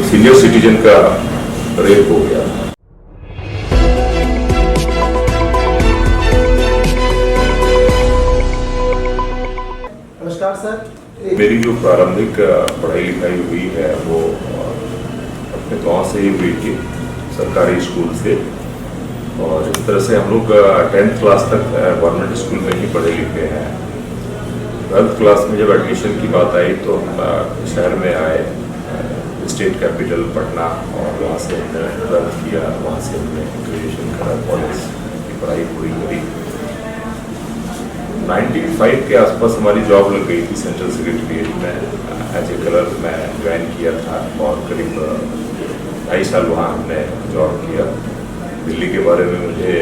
Senior citizen का rape हो गया। नमस्कार सर। मेरी जो प्रारंभिक पढ़ाई लिखाई हुई है वो अपने गांव से ही हुई थी, सरकारी स्कूल से। और इस तरह से हम लोग 10th क्लास तक गवर्नमेंट स्कूल में ही पढ़े लिखे हैं। 12th क्लास में जब एडमिशन की बात आई तो हम शहर में आए, स्टेट कैपिटल पटना, और वहाँ से हमने 12th किया। वहाँ से हमने ग्रेजुएशन करा, कॉलेज की पढ़ाई पूरी करी। 95 के आसपास हमारी जॉब लग गई थी सेंट्रल सेक्रेटरीट में। एज ए कलर मैं ज्वाइन किया था और करीब 2.5 साल वहाँ हमने जॉब किया। दिल्ली के बारे में मुझे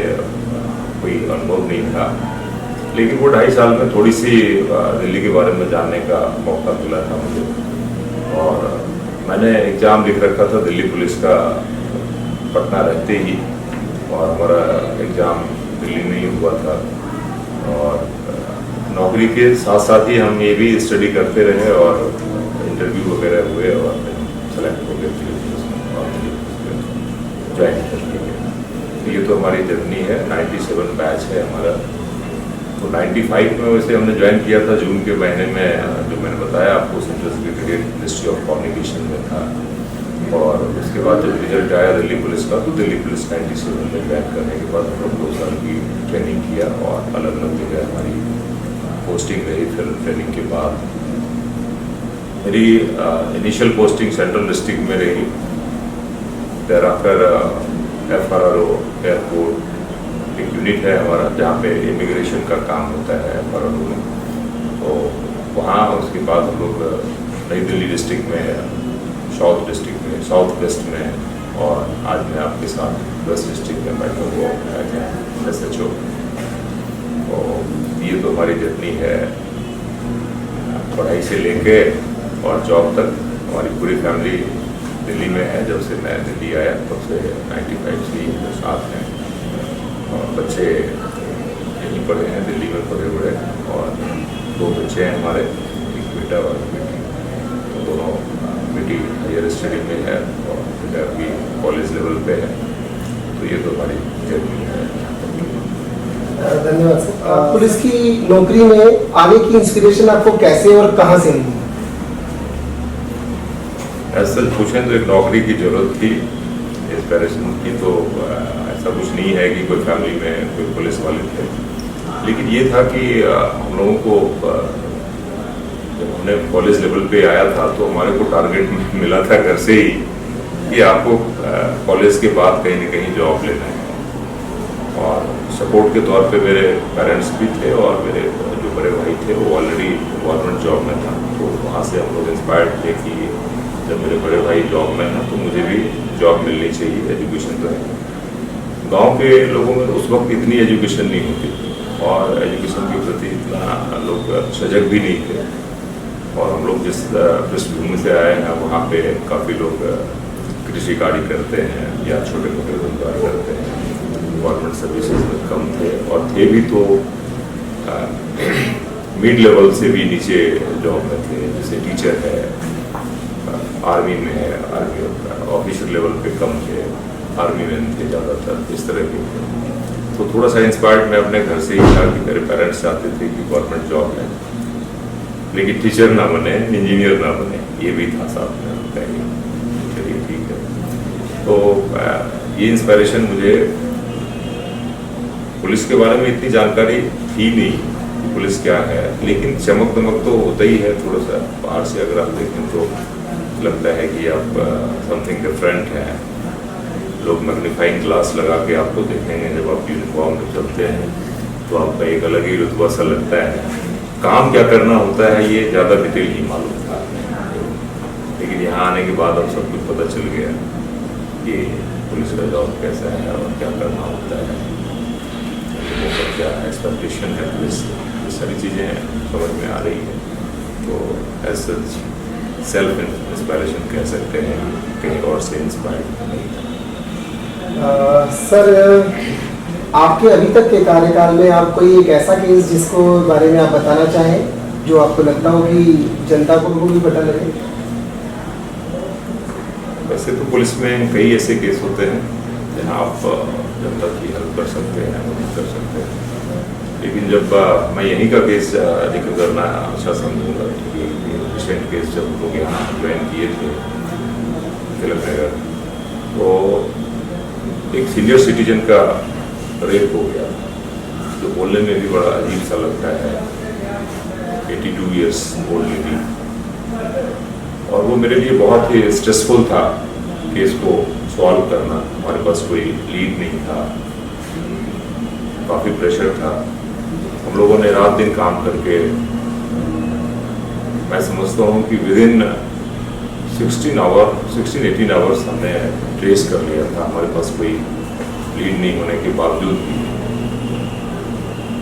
कोई अनुभव नहीं था, लेकिन वो 2.5 साल में थोड़ी सी दिल्ली के बारे में जानने का मौका मिला था मुझे। और मैंने एग्ज़ाम लिख रखा था दिल्ली पुलिस का पटना रहते ही, और हमारा एग्ज़ाम दिल्ली में ही हुआ था। और नौकरी के साथ साथ ही हम ये भी स्टडी करते रहे और इंटरव्यू वगैरह हुए और सेलेक्ट हो गए और ज्वाइन कर लिए। तो ये तो हमारी जर्नी है। 97 बैच है हमारा। तो 95 में वैसे हमने ज्वाइन किया था जून के महीने में, जो मैंने बताया आपको, central secretariat ministry of communication में था। और उसके बाद जब रिजल्ट आया दिल्ली पुलिस का, तो दिल्ली पुलिस 97 में ज्वाइन करने के बाद हम लोग 2 साल की ट्रेनिंग किया और अलग अलग जगह हमारी पोस्टिंग रही। फिर ट्रेनिंग के बाद मेरी इनिशियल पोस्टिंग सेंट्रल डिस्ट्रिक्ट में रही। thereafter FRRO एयरपोर्ट एक यूनिट है हमारा जहाँ पे इमिग्रेशन का काम होता है FRRO में। तो वहाँ उसके बाद हम लोग नई दिल्ली डिस्ट्रिक्ट में, साउथ डिस्ट्रिक्ट में, साउथ वेस्ट में, और आज मैं आपके साथ वेस्ट डिस्ट्रिक्ट में बैठा हुआ हूँ SHO। तो ये तो हमारी जर्नी है पढ़ाई से लेके और जॉब तक। हमारी पूरी फैमिली दिल्ली में है। जब से मैं दिल्ली आया तब से 95 से ही साथ हैं, और बच्चे यहीं पढ़े हैं, दिल्ली में पढ़े हुए। और 2 बच्चे हैं हमारे, एक बेटा और एक बेटी। तो दोनों, बेटी हायर स्टडी में है और बेटा अभी कॉलेज लेवल पे है। तो ये तो हमारी जर्नी है। धन्यवाद सर। पुलिस की नौकरी में आने की इंस्पिरेशन आपको कैसे और कहाँ से मिली? ऐसा पूछें तो एक नौकरी की जरूरत थी, इंस्पिरेशन की तो ऐसा कुछ नहीं है कि कोई फैमिली में कोई पुलिस वाले थे। लेकिन ये था कि हम लोगों को जब हमने कॉलेज लेवल पे आया था तो हमारे को टारगेट मिला था घर से ही कि आपको कॉलेज के बाद कहीं ना कहीं जॉब लेना है। और सपोर्ट के तौर पे मेरे पेरेंट्स भी थे और मेरे जो बड़े भाई थे वो ऑलरेडी गवर्नमेंट जॉब में था। तो वहाँ से हम लोग इंस्पायर्ड थे कि जब मेरे बड़े भाई जॉब में हैं तो मुझे भी जॉब मिलनी चाहिए, एजुकेशन तो है। गांव के लोगों में उस वक्त इतनी एजुकेशन नहीं होती थी और एजुकेशन के प्रति इतना लोग सजग भी नहीं थे। और हम लोग जिस पृष्ठभूमि से आए हैं वहाँ पे काफ़ी लोग कृषि कार्य करते हैं या छोटे मोटे रोजगार करते हैं। गवर्नमेंट सर्विसेज में कम थे, और थे भी तो मिड लेवल से भी नीचे जॉब में थे। जैसे टीचर है, आर्मी में है, आर्मी ऑफिसर लेवल पे कम थे, आर्मी में थे ज़्यादातर, इस तरह के थे। तो थोड़ा सा इंस्पायर्ड मैं अपने घर से ही था कि मेरे पेरेंट्स चाहते थे कि गवर्नमेंट जॉब है, लेकिन टीचर ना बने, इंजीनियर ना बने, ये भी था साथ में। चलिए ठीक है। तो ये इंस्पायरेशन मुझे, पुलिस के बारे में इतनी जानकारी थी नहीं कि पुलिस क्या है, लेकिन चमक दमक तो होता ही है थोड़ा सा। बाहर से अगर आप देखें तो लगता है कि आप समथिंग डिफरेंट है। लोग मैग्नीफाइंग ग्लास लगा के आपको देखेंगे जब आप यूनिफॉर्म में चलते हैं, तो आपका एक अलग ही रुतबा सा लगता है। काम क्या करना होता है ये ज़्यादा डिटेल ही मालूम था, लेकिन यहाँ आने के बाद अब सब कुछ पता चल गया कि पुलिस का जॉब कैसा है और क्या करना होता है, क्या एक्सपेक्टेशन है पुलिस, ये सारी चीज़ें समझ में आ रही है। तो एज सच सेल्फ इंस्पायरेशन कह सकते हैं, कहीं और से इंस्पायर्ड नहीं था। सर, आपके अभी तक के कार्यकाल में आप कोई एक ऐसा केस जिसको बारे में आप बताना चाहें जो आपको लगता हो कि जनता को भी पता लगे? वैसे तो पुलिस में कई ऐसे केस होते हैं जहाँ आप जनता की हेल्प कर सकते हैं, मदद कर सकते हैं, लेकिन जब मैं यहीं का केस जिक्र करना अच्छा समझूंगा कि रिसेंट केस जब लोग यहाँ ज्वाइन किए थे तिलक नगर, तो एक सीनियर सिटीजन का रेप हो गया, जो बोलने में भी बड़ा अजीब सा लगता है। 82 ईयर्स ओल्ड लेडी, और वो मेरे लिए बहुत ही स्ट्रेसफुल था केस को सॉल्व करना। हमारे पास कोई लीड नहीं था, काफ़ी प्रेशर था। हम लोगों ने रात दिन काम करके, मैं समझता हूँ कि विदिन 16-18 आवर्स हमने ट्रेस कर लिया था। हमारे पास कोई लीड नहीं होने के बावजूद भी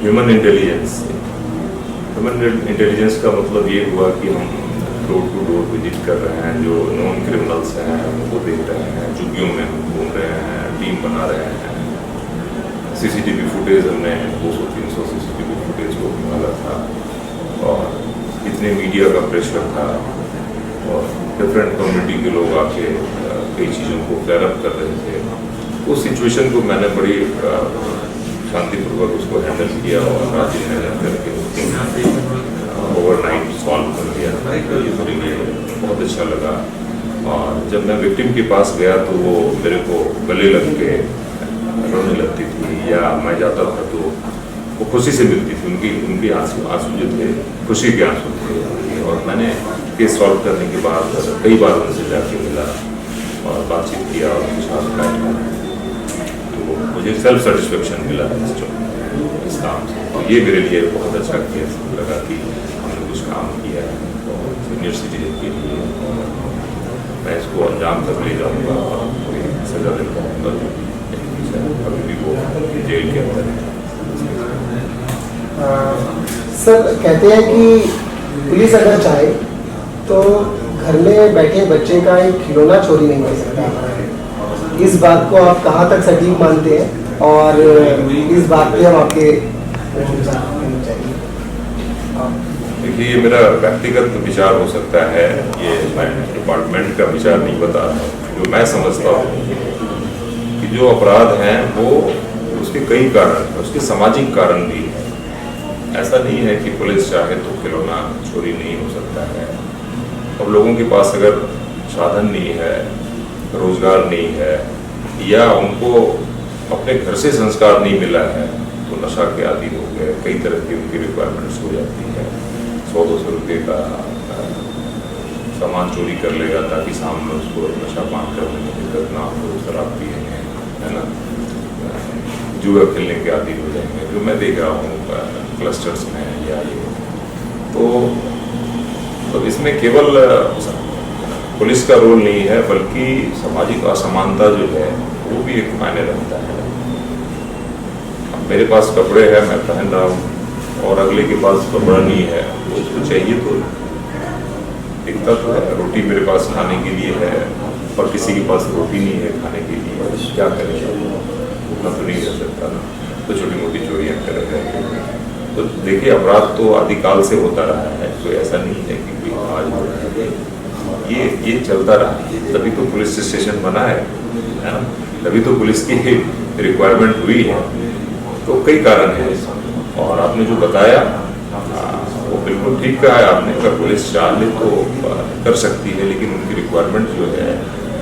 ह्यूमन इंटेलिजेंस का मतलब ये हुआ कि हम डोर टू डोर विजिट कर रहे हैं, जो नॉन क्रिमिनल्स हैं उनको देख रहे हैं, झुग्गियों में हम घूम रहे हैं, टीम बना रहे हैं। सीसीटीवी फुटेज हमने 200-300 सीसीटीवी फुटेज को निकाला था, और इतने मीडिया का प्रेशर था, और डिफरेंट कम्युनिटी के लोग आके कई चीज़ों को क्लियर अप कर रहे थे। उस सिचुएशन को मैंने बड़ी शांतिपूर्वक उसको हैंडल किया, और रात दिन मेहनत करके ओवरनाइट सॉल्व कर दिया। ये मेरे लिए बहुत अच्छा लगा। और जब मैं विक्टिम के पास गया तो वो मेरे को गले लग के रोने लगती थी, या मैं जाता था तो वो खुशी से मिलती थी। उनकी आंसू जो थे खुशी के आंसू थे। और मैंने केस सॉल्व करने के बाद कई बार उनसे जाके मिला और बातचीत किया, और उनके साथ बैठा, तो मुझे सेल्फ सेटिस्फेक्शन मिला इस काम से। तो ये मेरे लिए बहुत अच्छा केस लगा कि हमने कुछ काम किया है और सीनियर सिटीजन के लिए, मैं इसको अंजाम तक ले जाऊँगा और कोई सजा दे पाऊँगा। अभी भी वो जेल के अंदर है। सर कहते हैं कि पुलिस अगर चाहे तो घर में बैठे बच्चे का एक खिलौना चोरी नहीं कर सकता। इस बात को आप कहाँ तक सटीक मानते हैं, और इस बात पे हम आपके चाहिए? देखिए, ये मेरा व्यक्तिगत विचार हो सकता है, ये मैं डिपार्टमेंट का विचार नहीं बता रहा। जो मैं समझता हूँ कि जो अपराध हैं वो उसके कई कारण, उसके सामाजिक कारण भी हैं। ऐसा नहीं है कि पुलिस चाहे तो खिलौना चोरी नहीं हो सकता है। अब लोगों के पास अगर साधन नहीं है, रोजगार नहीं है, या उनको अपने घर से संस्कार नहीं मिला है, तो नशा के आदी हो गए, कई तरह की उनकी रिक्वायरमेंट्स हो जाती है। 100-200 रुपये का सामान चोरी कर लेगा ताकि सामने उसको नशा पान करने में दिक्कत ना हो, शराब पिएंगे, है ना, जुआ खेलने के आदी हो जाएंगे, जो मैं देख रहा हूँ क्लस्टर्स में। या ये तो इसमें केवल पुलिस का रोल नहीं है, बल्कि सामाजिक असमानता जो है वो भी एक मायने रखता है। मेरे पास कपड़े हैं, मैं पहन रहा हूँ, और अगले के पास कपड़ा नहीं है, उसको चाहिए तो दिक्कत है। रोटी मेरे पास खाने के लिए है, और किसी के पास रोटी नहीं है खाने के लिए, क्या करेगा? उतना तो नहीं रह सकता ना, तो छोटी मोटी चोरियाँ करेगा। तो देखिए, अपराध तो आदिकाल से होता रहा है, कोई ऐसा नहीं है कि कोई आज हो रहा है। ये चलता रहा, तभी तो पुलिस स्टेशन बना है ना, तभी तो पुलिस की रिक्वायरमेंट हुई है। तो कई कारण हैं, और आपने जो बताया वो बिल्कुल ठीक कहा है आपने। अगर पुलिस चाहे तो कर सकती है, लेकिन उनकी रिक्वायरमेंट जो है,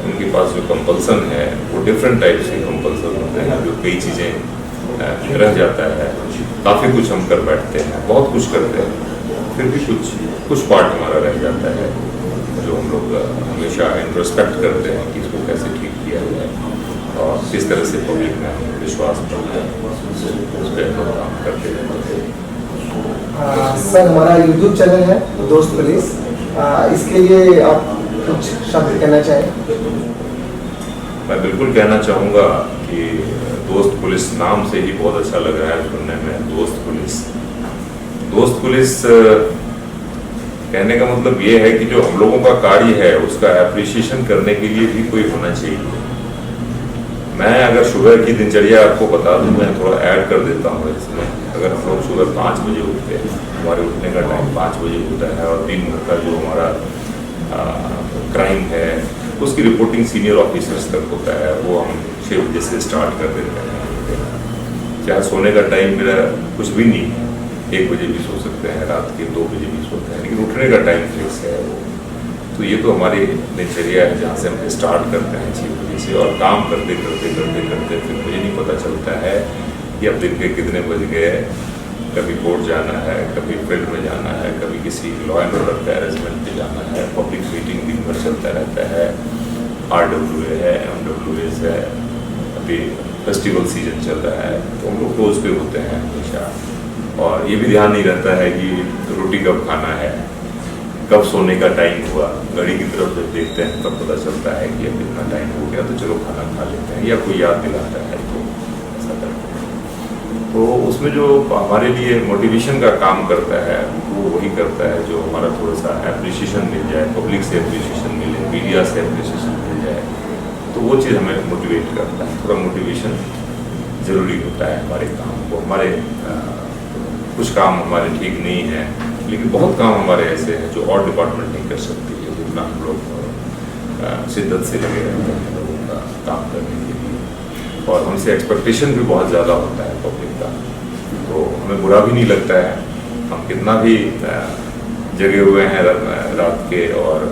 उनके पास जो कंपल्सन है वो डिफरेंट टाइप्स के कंपल्सन होते हैं, जो कई चीज़ें रह जाता है। काफ़ी कुछ हम कर बैठते हैं, बहुत कुछ करते हैं, फिर भी कुछ पार्ट हमारा रह जाता है, जो हम लोग हमेशा इंट्रोस्पेक्ट करते हैं कि इसको कैसे ठीक किया जाए, और किस तरह से पब्लिक में हमें विश्वास बढ़ता है, उस पर हम लोग काम करते रहते हैं। सर, हमारा यूट्यूब चैनल है दोस्त पुलिस, इसके लिए आप कुछ शब्द कहना चाहें? मैं बिल्कुल कहना चाहूँगा कि दोस्त पुलिस नाम से ही बहुत अच्छा लग रहा है सुनने में। दोस्त पुलिस कहने का मतलब ये है कि जो हम लोगों का कार्य है उसका एप्रिसिएशन करने के लिए भी कोई होना चाहिए। मैं अगर सुबह की दिनचर्या आपको बता दूं, मैं थोड़ा ऐड कर देता हूँ इसमें। अगर हम लोग सुबह 5 बजे उठते हैं, हमारे उठने का टाइम 5 बजे होता है, और दिन भर का जो हमारा क्राइम है, उसकी रिपोर्टिंग सीनियर ऑफिसर्स तक होता है, वो हम 6 बजे से स्टार्ट कर देते हैं। चाहे सोने का टाइम मेरा कुछ भी नहीं है, 1 बजे भी सो सकते हैं, रात के 2 बजे भी सोते हैं, लेकिन उठने का टाइम फिक्स है वो। तो ये तो हमारी दिनचर्या है जहाँ से हम स्टार्ट करते हैं 6 बजे से, और काम करते करते करते करते फिर मुझे नहीं पता चलता है कि अब दिन के कितने बज गए। कभी कोर्ट जाना है, कभी फील्ड में जाना है, कभी किसी लॉ एंड ऑर्डर के अरेंजमेंट पे जाना है, पब्लिक मीटिंग दिन भर चलता रहता है, RWA है, MWAs है, अभी फेस्टिवल सीजन चल रहा है, तो हम लोग रोज पे होते हैं हमेशा। और ये भी ध्यान नहीं रहता है कि रोटी कब खाना है, कब सोने का टाइम हुआ। घड़ी की तरफ जब देखते हैं तब पता चलता है कि अब इतना टाइम हो गया तो चलो खाना खा लेते हैं, या कोई याद दिलाता है तो ऐसा करते हैं। तो उसमें जो हमारे लिए मोटिवेशन का काम करता है वो वही करता है जो हमारा थोड़ा सा एप्रिसिएशन मिल जाए, पब्लिक से एप्रिसिएशन मिले, मीडिया से एप्रिसिएशन मिल जाए, तो वो चीज़ हमें मोटिवेट करता है। थोड़ा मोटिवेशन ज़रूरी होता है हमारे काम को। हमारे कुछ काम हमारे ठीक नहीं हैं, लेकिन बहुत काम हमारे ऐसे हैं जो और डिपार्टमेंट नहीं कर सकती है, जितना हम लोग शिद्दत से लगे रहते हैं लोगों का काम करने के लिए। और हमसे एक्सपेक्टेशन भी बहुत ज़्यादा होता है पब्लिक का, तो हमें बुरा भी नहीं लगता है। हम कितना भी जगे हुए हैं रात के और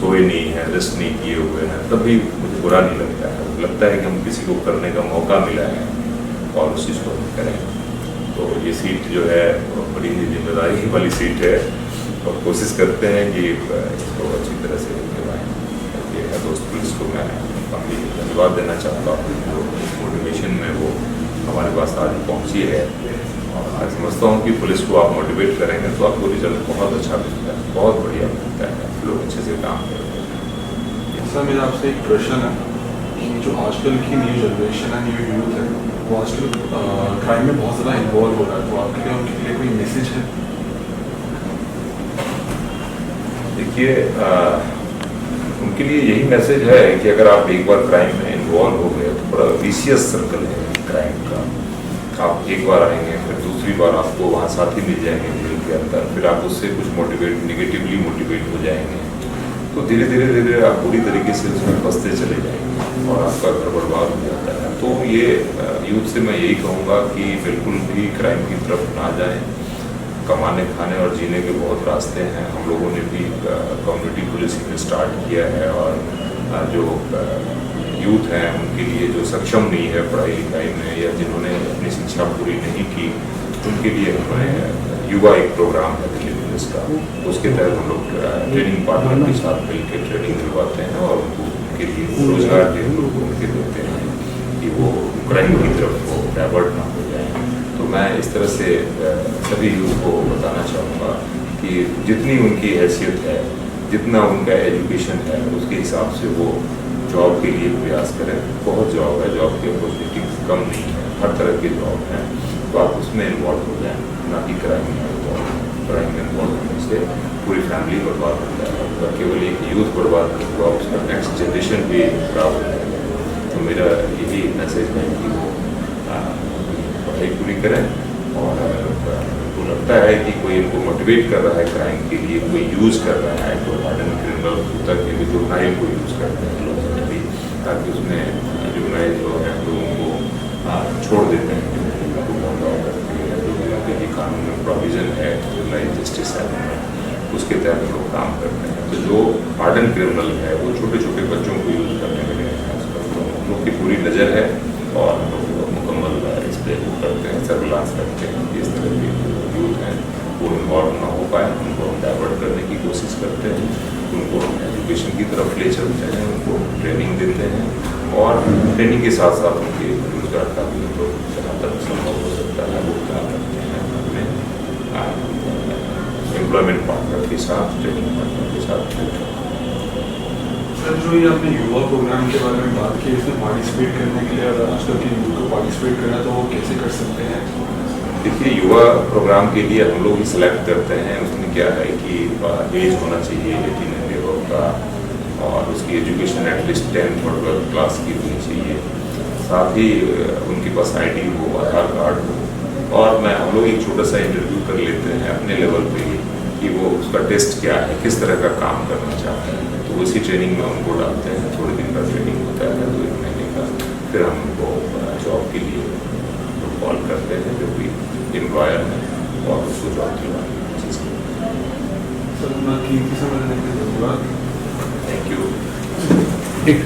सोए नहीं हैं, रेस्ट नहीं किए हुए हैं, तब भी मुझे बुरा नहीं लगता है। लगता है कि हम किसी को करने का मौका मिला है और उस चीज़ को हम करें। तो ये सीट जो है बड़ी जिम्मेदारी वाली सीट है, और कोशिश करते हैं कि इसको अच्छी तरह से निभाएं। ये है दोस्त पुलिस को मैं काफ़ी धन्यवाद देना चाहता हूँ, जो मोटिवेशन में वो हमारे पास आज पहुँची है। और मैं समझता हूँ कि पुलिस को आप मोटिवेट करेंगे तो आपको रिजल्ट बहुत अच्छा मिलता है, बहुत बढ़िया मिलता है, लोग अच्छे से काम करते हैं। सर मेरा आपसे एक प्रश्न है कि जो आजकल की न्यू जनरेशन है, न्यू यूथ है, वो आजकल क्राइम में बहुत ज़्यादा इन्वॉल्व हो रहा है, तो आपके लिए उनके लिए कोई मैसेज है? देखिए, उनके लिए यही मैसेज है कि अगर आप एक बार क्राइम में इन्वॉल्व हो गए तो बड़ा विशियस सर्कल है क्राइम का। आप एक बार आएंगे, फिर दूसरी बार आपको वहाँ साथी मिल जाएंगे जेल के अंदर, फिर आप उससे कुछ नेगेटिवली मोटिवेट हो जाएंगे, तो धीरे धीरे धीरे आप पूरी तरीके से उसमें फंसते चले जाएंगे और आपका घर बर्बाद हो जाता है। तो ये यूथ से मैं यही कहूँगा कि बिल्कुल भी क्राइम की तरफ ना जाएं। कमाने खाने और जीने के बहुत रास्ते हैं। हम लोगों ने भी कम्युनिटी पुलिसिंग स्टार्ट किया है, और जो यूथ हैं उनके लिए जो सक्षम नहीं है पढ़ाई लिखाई में, या जिन्होंने अपनी शिक्षा पूरी नहीं की, उनके लिए हमारे युवा एक प्रोग्राम है दिल्ली पुलिस का। उसके तहत हम लोग ट्रेनिंग पार्टनर के साथ मिलकर ट्रेनिंग दिलवाते हैं और उनके लिए रोजगार के उनके देते हैं कि वो क्राइम की तरफ वो डाइवर्ट ना हो जाए। तो मैं इस तरह से सभी यूथ को बताना चाहूँगा कि जितनी उनकी हैसियत है, जितना उनका एजुकेशन है, उसके हिसाब से वो जॉब के लिए प्रयास करें। बहुत जॉब है, जॉब की अपॉर्चुनिटी कम नहीं है, हर तरह के जॉब हैं, तो आप उसमें इन्वॉल्व हो जाएं, ना कि क्राइम में इन्वॉल्व। क्राइम में इन्वॉल्व होने से पूरी फैमिली बर्बाद हो जाएगा, तो केवल एक यूथ बर्बाद नहीं हुआ, उसका नेक्स्ट जनरेशन भी खराब हो जाएगा। तो मेरा यही मैसेज है कि वो पढ़ाई पूरी करें, और उनको लगता है कि कोई इनको मोटिवेट कर रहा है क्राइम के लिए, कोई यूज़ कर रहा है, तो हार्डन क्रिमिनल तक भी जो नाइल को यूज़ करते हैं लोग, ताकि उसमें जो नए जो है लोगों को छोड़ देते हैं, जो कानून में प्रोविज़न है, जुवेनाइल जस्टिस एक्ट में, उसके तहत लोग काम करते हैं। तो जो हार्डन क्रिमिनल है वो छोटे छोटे बच्चों को यूज़ करने लगे हैं आजकल, तो हम लोग की पूरी नज़र है और हम लोग मुकम्मल इस पर वो करते हैं, सर्विलांस करते हैं कि इस तरह के यूथ हैं वो इन्वॉल्व ना हो पाए, उनको हम डाइवर्ट करने की कोशिश करते हैं, उनको एजुकेशन की तरफ ले चलते हैं, उनको ट्रेनिंग देते हैं, और ट्रेनिंग के साथ साथ उनके रोजगार का भी तो जहाँ तक संभव हो सकता है वो क्या करते हैं अपने एम्प्लॉयमेंट पार्टनर के साथ, ट्रेनिंग पार्टनर के साथ। सर जो ये आपने युवा प्रोग्राम के बारे में बात की, इसमें पार्टिसिपेट करने के लिए और आजकल के यूथ को पार्टिसिपेट करना, तो वो कैसे कर सकते हैं? देखिए, युवा प्रोग्राम के लिए हम लोग ही सिलेक्ट करते हैं। उसमें क्या है कि एज होना चाहिए 18 एंड अबव का, और उसकी एजुकेशन एटलीस्ट 10th और 12th क्लास की होनी चाहिए, साथ ही उनके पास ID हो, आधार कार्ड हो, और हम लोग एक छोटा सा इंटरव्यू कर लेते हैं अपने लेवल पे ही कि वो उसका टेस्ट क्या है, किस तरह का काम करना चाहता है। तो तो उसी ट्रेनिंग में उनको डालते हैं, थोड़े दिन का ट्रेनिंग होता है, 2 महीने का, फिर हम उनको जॉब के लिए कॉल करते हैं जो भी एम्प्लॉयर है और उसको जॉब दिलवाने की चीज़ करते हैं। सर, मैं कीमती समय देने के लिए धन्यवाद। Thank you. ठीक